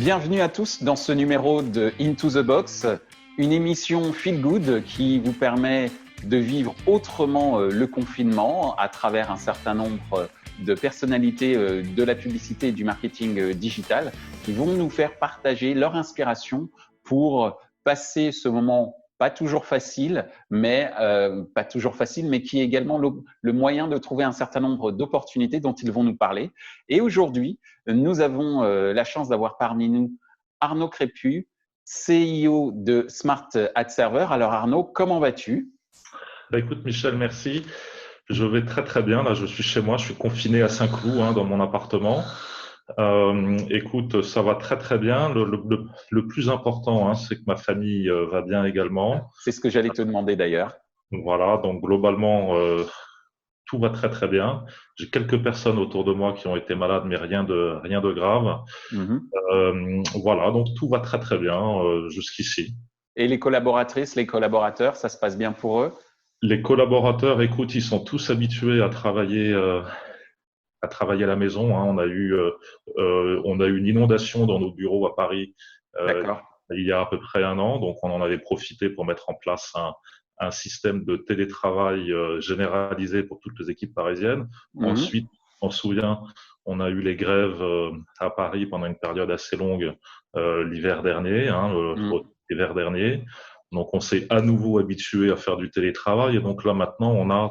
Bienvenue à tous dans ce numéro de Into the Box, une émission feel good qui vous permet de vivre autrement le confinement à travers un certain nombre de personnalités de la publicité et du marketing digital qui vont nous faire partager leur inspiration pour passer ce moment pas toujours facile, mais qui est également le moyen de trouver un certain nombre d'opportunités dont ils vont nous parler. Et aujourd'hui, nous avons la chance d'avoir parmi nous Arnaud Crépu, CIO de Smart Ad Server. Alors Arnaud, comment vas-tu? Écoute Michel, merci. Je vais très très bien. Là, je suis chez moi, je suis confiné à Saint-Cloud dans mon appartement. Écoute, ça va très très bien. Le plus important, c'est que ma famille va bien également. C'est ce que j'allais te demander d'ailleurs. Voilà, donc globalement, tout va très très bien. J'ai quelques personnes autour de moi qui ont été malades, mais rien de grave. Voilà, donc tout va très très bien jusqu'ici. Et les collaboratrices, les collaborateurs, ça se passe bien pour eux? Les collaborateurs, écoute, ils sont tous habitués à travailler à la maison. On a eu une inondation dans nos bureaux à Paris D'accord. il y a à peu près un an, donc on en avait profité pour mettre en place un système de télétravail généralisé pour toutes les équipes parisiennes. Ensuite, on se souvient, on a eu les grèves à Paris pendant une période assez longue l'hiver dernier, l'hiver dernier. Donc, on s'est à nouveau habitué à faire du télétravail. Et donc là, maintenant, on a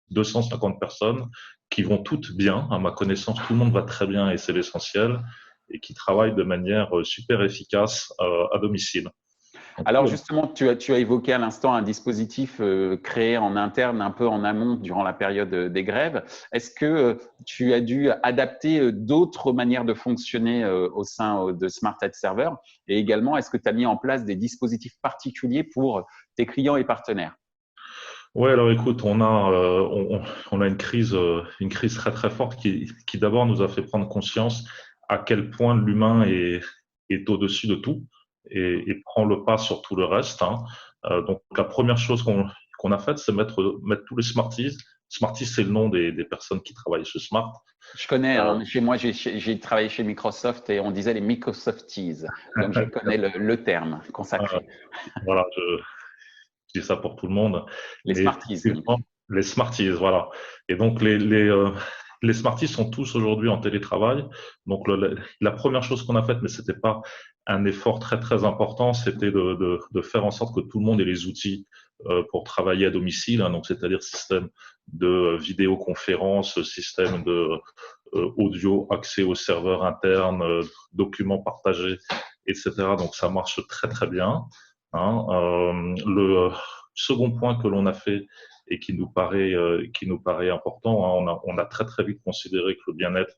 250 personnes qui vont toutes bien. À ma connaissance, tout le monde va très bien et c'est l'essentiel. Et qui travaillent de manière super efficace à domicile. Donc, alors justement, tu as évoqué à l'instant un dispositif créé en interne, un peu en amont durant la période des grèves. Est-ce que tu as dû adapter d'autres manières de fonctionner au sein de Smart Ad Server? Et également, est-ce que tu as mis en place des dispositifs particuliers pour tes clients et partenaires? Ouais, alors écoute, on a une crise très très forte qui d'abord nous a fait prendre conscience à quel point l'humain est au-dessus de tout et prend le pas sur tout le reste. Donc la première chose qu'on a faite, c'est mettre tous les Smarties. Smarties, c'est le nom des personnes qui travaillent chez Smart. Je connais, chez moi, j'ai travaillé chez Microsoft et on disait les Microsofties. Donc, je connais le terme consacré. Voilà, je dis ça pour tout le monde. Les Mais Smarties, donc. les Smarties, voilà. Et donc, les Smarties sont tous aujourd'hui en télétravail. Donc, la première chose qu'on a faite, mais c'était pas un effort très, très important, c'était de faire en sorte que tout le monde ait les outils pour travailler à domicile. Donc, c'est-à-dire système de vidéoconférence, système de audio, accès au serveur interne, documents partagés, etc. Donc, ça marche très, très bien. Le second point que l'on a fait et qui nous paraît important, on a très très vite considéré que le bien-être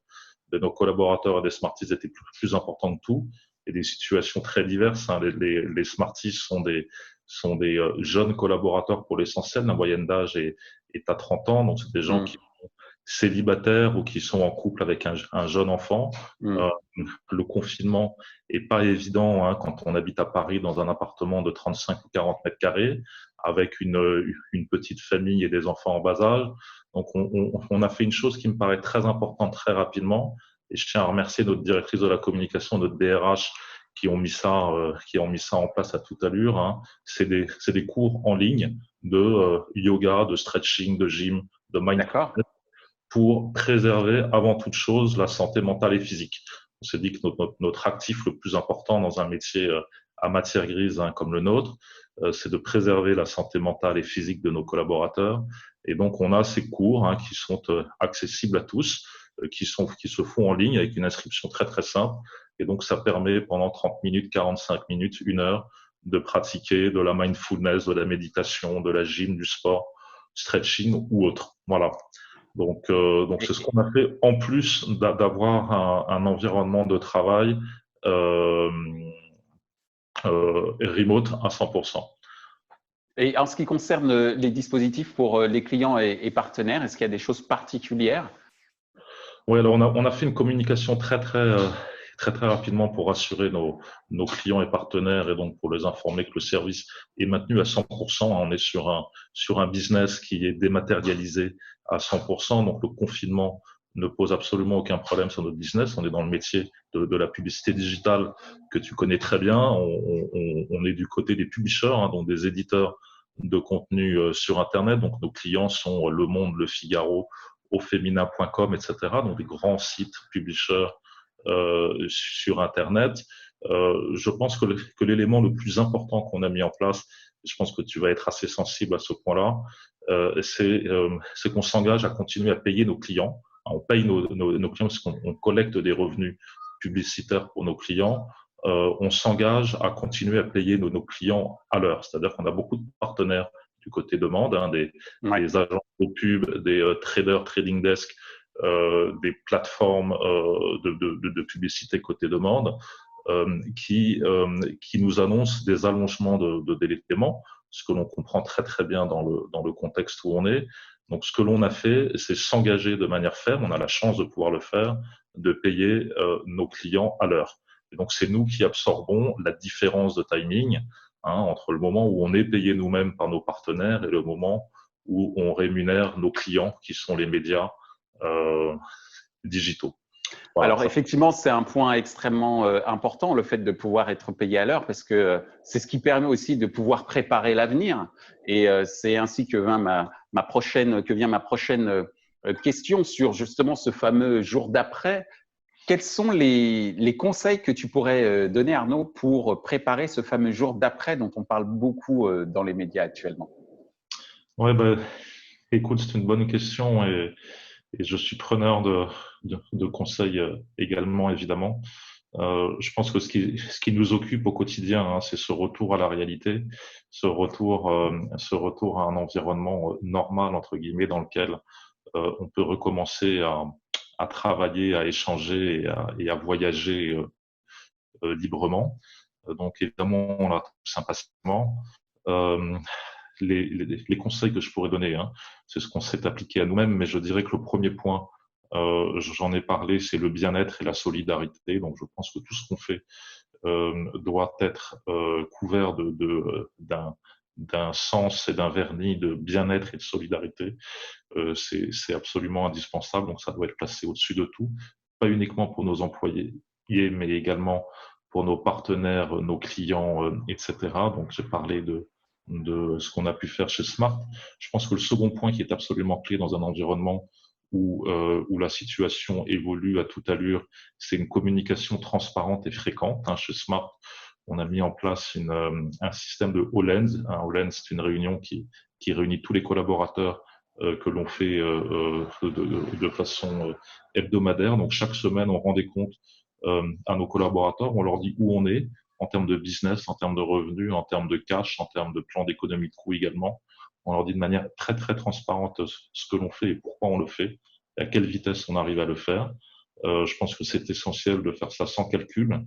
de nos collaborateurs et des Smarties était plus important que tout, et des situations très diverses. Les Smarties sont des jeunes collaborateurs pour l'essentiel. La moyenne d'âge est à 30 ans, donc c'est des gens qui sont célibataires ou qui sont en couple avec un jeune enfant. Le confinement est pas évident quand on habite à Paris dans un appartement de 35 ou 40 mètres carrés avec une petite famille et des enfants en bas âge. Donc, on a fait une chose qui me paraît très importante très rapidement. Et je tiens à remercier notre directrice de la communication, notre DRH, qui ont mis ça en place à toute allure. C'est des cours en ligne de yoga, de stretching, de gym, de mindfulness pour préserver avant toute chose la santé mentale et physique. On s'est dit que notre actif le plus important dans un métier à matière grise comme le nôtre, c'est de préserver la santé mentale et physique de nos collaborateurs. Et donc, on a ces cours qui sont accessibles à tous, qui se font en ligne avec une inscription très, très simple. Et donc, ça permet pendant 30 minutes, 45 minutes, 1 heure, de pratiquer de la mindfulness, de la méditation, de la gym, du sport, stretching ou autre. Voilà. Donc c'est ce qu'on a fait en plus d'avoir un environnement de travail remote à 100%. Et en ce qui concerne les dispositifs pour les clients et partenaires, est-ce qu'il y a des choses particulières? Oui, alors on a fait une communication très rapidement pour rassurer nos clients et partenaires et donc pour les informer que le service est maintenu à 100%. On est sur un business qui est dématérialisé à 100%. Donc le confinement ne pose absolument aucun problème sur notre business. On est dans le métier de la publicité digitale que tu connais très bien. On est du côté des publishers, hein, donc des éditeurs de contenu sur Internet. Donc nos clients sont Le Monde, Le Figaro, aufemina.com, etc. Donc des grands sites publishers sur Internet. Je pense que l'élément le plus important qu'on a mis en place, je pense que tu vas être assez sensible à ce point-là, c'est qu'on s'engage à continuer à payer nos clients. On paye nos clients parce qu'on collecte des revenus publicitaires pour nos clients. On s'engage à continuer à payer nos clients à l'heure. C'est-à-dire qu'on a beaucoup de partenaires du côté demande, hein, des agences de pub, des traders, trading desk, des plateformes de publicité côté demande qui nous annoncent des allongements de délai de paiement, ce que l'on comprend très très bien dans le contexte où on est. Donc, ce que l'on a fait, c'est s'engager de manière ferme. On a la chance de pouvoir le faire, de payer nos clients à l'heure. Et donc, c'est nous qui absorbons la différence de timing entre le moment où on est payé nous-mêmes par nos partenaires et le moment où on rémunère nos clients, qui sont les médias digitaux. Voilà, alors effectivement, c'est un point extrêmement important, le fait de pouvoir être payé à l'heure, parce que c'est ce qui permet aussi de pouvoir préparer l'avenir. Et c'est ainsi que vient ma prochaine question sur justement ce fameux jour d'après. Quels sont les conseils que tu pourrais donner, Arnaud, pour préparer ce fameux jour d'après dont on parle beaucoup dans les médias actuellement? Ouais, écoute, c'est une bonne question et je suis preneur de conseils également, évidemment. Je pense que ce qui nous occupe au quotidien, c'est ce retour à la réalité, ce retour à un environnement normal, entre guillemets, dans lequel on peut recommencer à travailler, à échanger et à voyager librement. Donc, évidemment, on l'attend sympathiquement. Les conseils que je pourrais donner, c'est ce qu'on s'est appliqué à nous-mêmes, mais je dirais que le premier point, j'en ai parlé, c'est le bien-être et la solidarité. Donc, je pense que tout ce qu'on fait doit être couvert d'un sens et d'un vernis de bien-être et de solidarité. C'est absolument indispensable, donc ça doit être placé au-dessus de tout, pas uniquement pour nos employés, mais également pour nos partenaires, nos clients, etc. Donc, j'ai parlé de ce qu'on a pu faire chez Smart. Je pense que le second point qui est absolument clé dans un environnement où la situation évolue à toute allure, c'est une communication transparente et fréquente. Chez Smart, on a mis en place un système de HoLens. HoLens, c'est une réunion qui réunit tous les collaborateurs que l'on fait de façon hebdomadaire. Donc, chaque semaine, on rend des comptes à nos collaborateurs, on leur dit où on est en termes de business, en termes de revenus, en termes de cash, en termes de plan d'économie de coût également. On leur dit de manière très, très transparente ce que l'on fait et pourquoi on le fait, et à quelle vitesse on arrive à le faire. Je pense que c'est essentiel de faire ça sans calcul,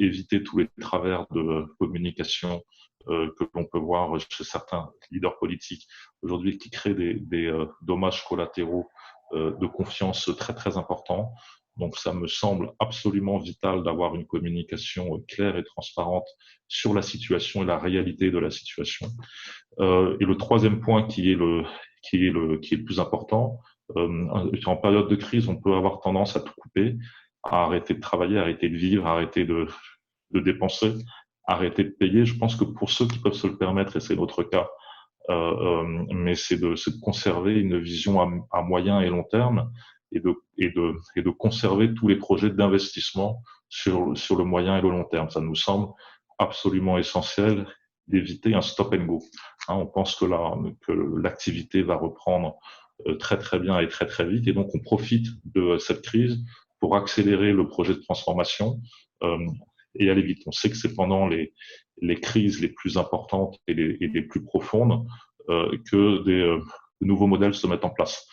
éviter tous les travers de communication que l'on peut voir chez certains leaders politiques aujourd'hui qui créent des dommages collatéraux de confiance très, très importants. Donc, ça me semble absolument vital d'avoir une communication claire et transparente sur la situation et la réalité de la situation. Et le troisième point qui est le plus important, en période de crise, on peut avoir tendance à tout couper, à arrêter de travailler, à arrêter de vivre, à arrêter de dépenser, arrêter de payer. Je pense que pour ceux qui peuvent se le permettre, et c'est notre cas, mais c'est de conserver une vision à moyen et long terme et de conserver tous les projets d'investissement sur le moyen et le long terme. Ça nous semble absolument essentiel d'éviter un stop and go. On pense que l'activité va reprendre très très bien et très très vite, et donc on profite de cette crise pour accélérer le projet de transformation et aller vite. On sait que c'est pendant les crises les plus importantes et les plus profondes que des nouveaux modèles se mettent en place.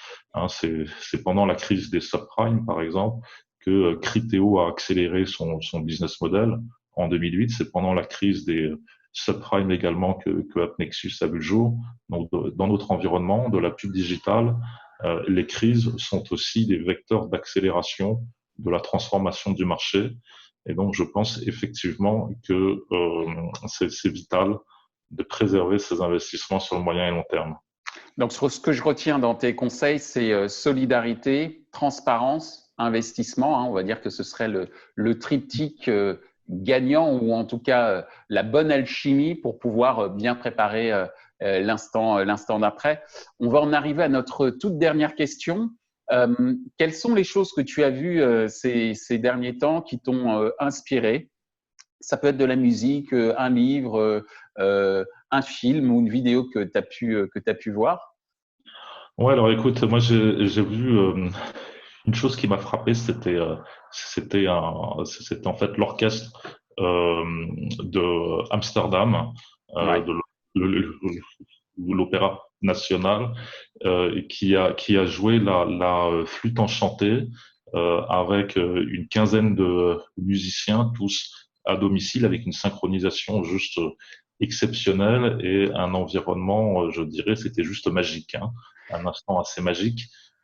C'est pendant la crise des subprimes, par exemple, que Criteo a accéléré son business model en 2008. C'est pendant la crise des subprimes également que AppNexus a vu le jour. Donc, dans notre environnement de la pub digitale, les crises sont aussi des vecteurs d'accélération de la transformation du marché. Et donc, je pense effectivement que c'est vital de préserver ces investissements sur le moyen et long terme. Donc, ce que je retiens dans tes conseils, c'est solidarité, transparence, investissement. Hein. On va dire que ce serait le triptyque gagnant ou en tout cas la bonne alchimie pour pouvoir bien préparer l'instant d'après. On va en arriver à notre toute dernière question. Quelles sont les choses que tu as vues ces derniers temps qui t'ont inspiré? Ça peut être de la musique, un livre, un film ou une vidéo que tu as pu voir. Ouais, alors écoute, moi j'ai vu une chose qui m'a frappé, c'était en fait l'orchestre de Amsterdam, Ouais. de l'Opéra national, qui a joué la flûte enchantée avec une quinzaine de musiciens, tous à domicile, avec une synchronisation juste exceptionnelle et un environnement, je dirais, c'était juste magique, hein, un instant assez magique.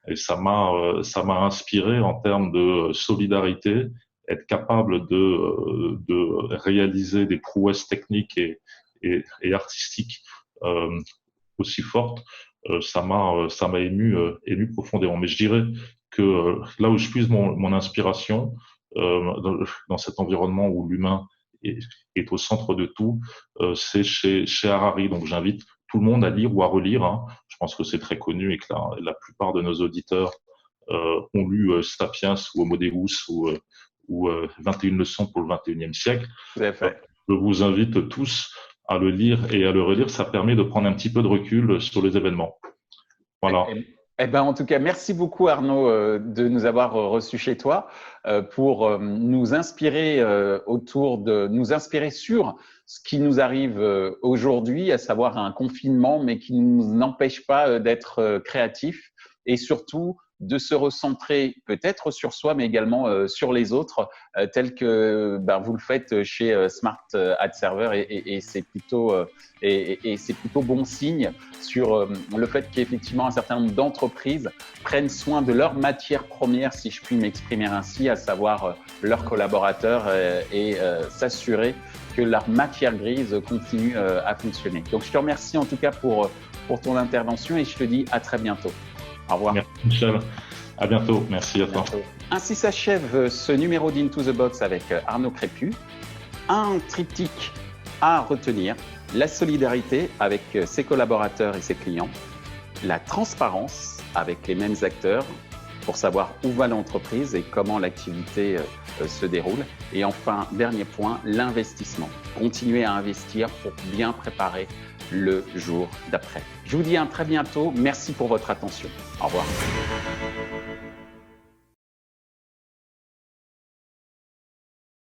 Et ça m'a inspiré en termes de solidarité, être capable de réaliser des prouesses techniques et artistiques euh, aussi fortes. Ça m'a ému profondément. Mais je dirais que là où je puise mon inspiration, dans cet environnement où l'humain est au centre de tout, c'est chez Harari. Donc j'invite tout le monde à lire ou à relire, hein. Je pense que c'est très connu et que la plupart de nos auditeurs ont lu Sapiens ou Homo Deus ou 21 leçons pour le 21e siècle. Tout à fait. Je vous invite tous à le lire et à le relire. Ça permet de prendre un petit peu de recul sur les événements. Voilà. Eh ben, en tout cas, merci beaucoup Arnaud de nous avoir reçus chez toi pour nous inspirer nous inspirer sur ce qui nous arrive aujourd'hui, à savoir un confinement, mais qui ne nous empêche pas d'être créatifs et surtout de se recentrer peut-être sur soi, mais également sur les autres, tel que vous le faites chez Smart Ad Server, et c'est plutôt et c'est plutôt bon signe sur le fait qu'effectivement un certain nombre d'entreprises prennent soin de leur matière première, si je puis m'exprimer ainsi, à savoir leurs collaborateurs et s'assurer que leur matière grise continue à fonctionner. Donc je te remercie en tout cas pour ton intervention et je te dis à très bientôt. Au revoir. Merci Michel. À bientôt. Merci à toi. Ainsi s'achève ce numéro d'Into the Box avec Arnaud Crépu. Un triptyque à retenir: la solidarité avec ses collaborateurs et ses clients, la transparence avec les mêmes acteurs pour savoir où va l'entreprise et comment l'activité se déroule. Et enfin, dernier point, l'investissement. Continuer à investir pour bien préparer le jour d'après. Je vous dis à très bientôt. Merci pour votre attention. Au revoir.